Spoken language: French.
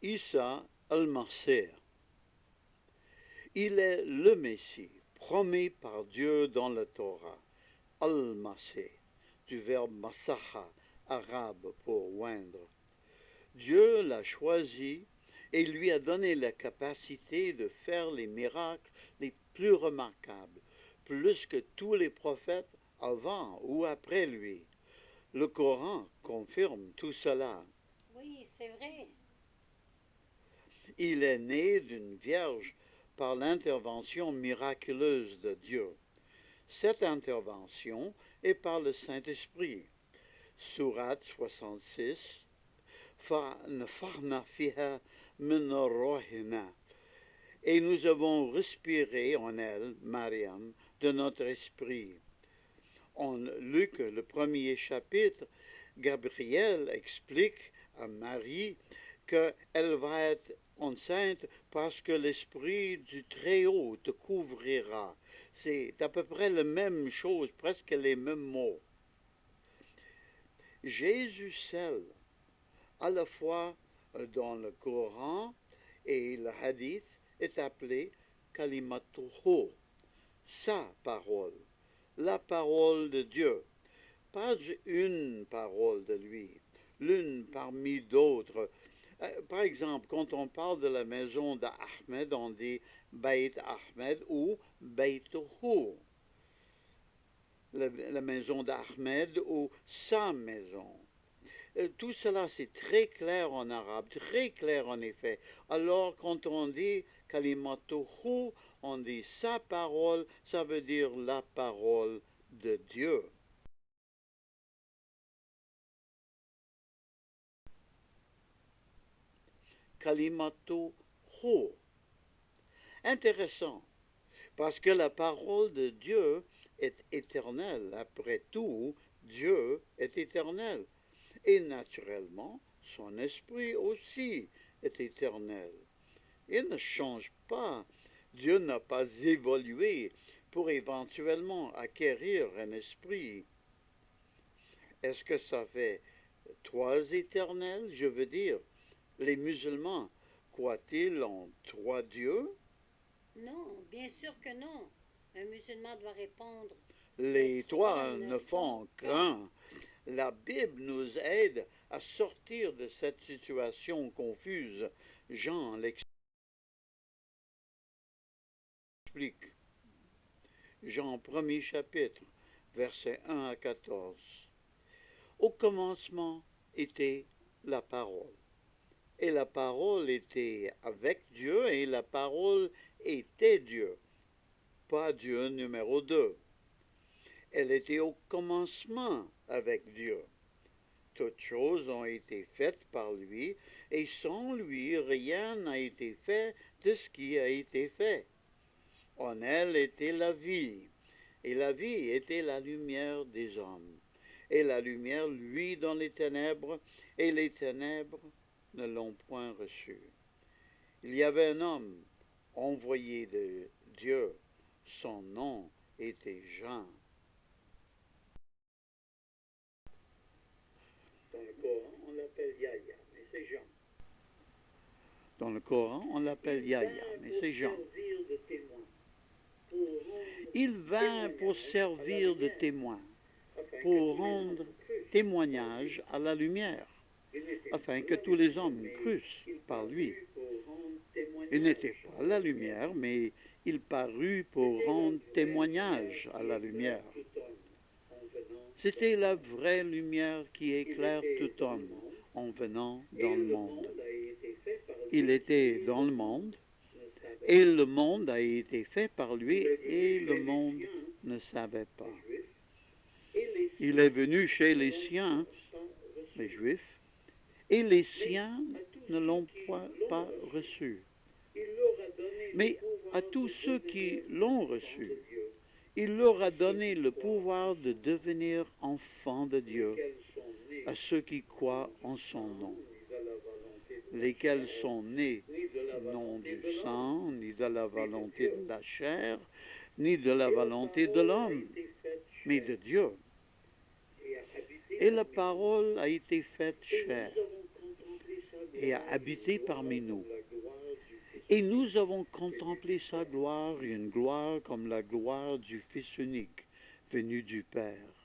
Isa al-Masih. Il est le Messie, promis par Dieu dans la Torah. Al-Masih, du verbe masaha, arabe pour oindre. Dieu l'a choisi et lui a donné la capacité de faire les miracles les plus remarquables, plus que tous les prophètes avant ou après lui. Le Coran confirme tout cela. Oui, c'est vrai. Il est né d'une vierge par l'intervention miraculeuse de Dieu. Cette intervention est par le Saint-Esprit. Sourate 66, فَنَفَخْنَا فِيهَا مِنْ رُوحِنَا. Et nous avons respiré en elle, Mariam, de notre esprit. En Luc, le premier chapitre, Gabriel explique à Marie qu'elle va être enceinte parce que l'Esprit du Très-Haut te couvrira. C'est à peu près la même chose, presque les mêmes mots. Jésus seul, à la fois dans le Coran et le Hadith, est appelé Kalimatuhu, sa parole, la parole de Dieu. Pas une parole de lui, l'une parmi d'autres. Par exemple, quand on parle de la maison d'Ahmed, on dit Beit Ahmed ou Beituhu. La maison d'Ahmed ou sa maison. Tout cela, c'est très clair en arabe, très clair en effet. Alors, quand on dit Kalimatuhu, on dit sa parole, ça veut dire la parole de Dieu. Kalimatuhu. Intéressant, parce que la parole de Dieu est éternelle. Après tout, Dieu est éternel. Et naturellement, son esprit aussi est éternel. Il ne change pas. Dieu n'a pas évolué pour éventuellement acquérir un esprit. Est-ce que ça fait trois éternels? Je veux dire, les musulmans croient-ils en trois dieux? Non, bien sûr que non. Un musulman doit répondre. Les trois ne font qu'un. La Bible nous aide à sortir de cette situation confuse. Jean l'explique. Jean 1er chapitre, versets 1 à 14. Au commencement était la parole. Et la parole était avec Dieu et la parole était Dieu. Pas Dieu numéro 2. Elle était au commencement avec Dieu. Toutes choses ont été faites par lui, et sans lui, rien n'a été fait de ce qui a été fait. En elle était la vie, et la vie était la lumière des hommes. Et la lumière luit dans les ténèbres, et les ténèbres ne l'ont point reçue. Il y avait un homme envoyé de Dieu, son nom était Jean. Dans le Coran, on l'appelle Yahya, mais c'est Jean. Dans le Coran, on l'appelle Yahya, mais c'est Jean. Il vint pour servir de témoin, pour rendre témoignage à la lumière, afin que tous les hommes crussent par lui. Il n'était pas la lumière, mais il parut pour rendre témoignage à la lumière. C'était la vraie lumière qui éclaire tout homme en venant dans le monde. Il était dans le monde, et le monde a été fait par lui, et le monde ne savait pas. Il est venu chez les siens, les Juifs, et les siens ne l'ont pas reçu. Mais à tous ceux qui l'ont reçu, il leur a donné le pouvoir de devenir enfants de Dieu, à ceux qui croient en son nom, lesquels sont nés non du sang, ni de la volonté de la chair, ni de la volonté de l'homme, mais de Dieu. Et la parole a été faite chair, et a habité parmi nous. Et nous avons contemplé sa gloire, une gloire comme la gloire du Fils unique, venu du Père,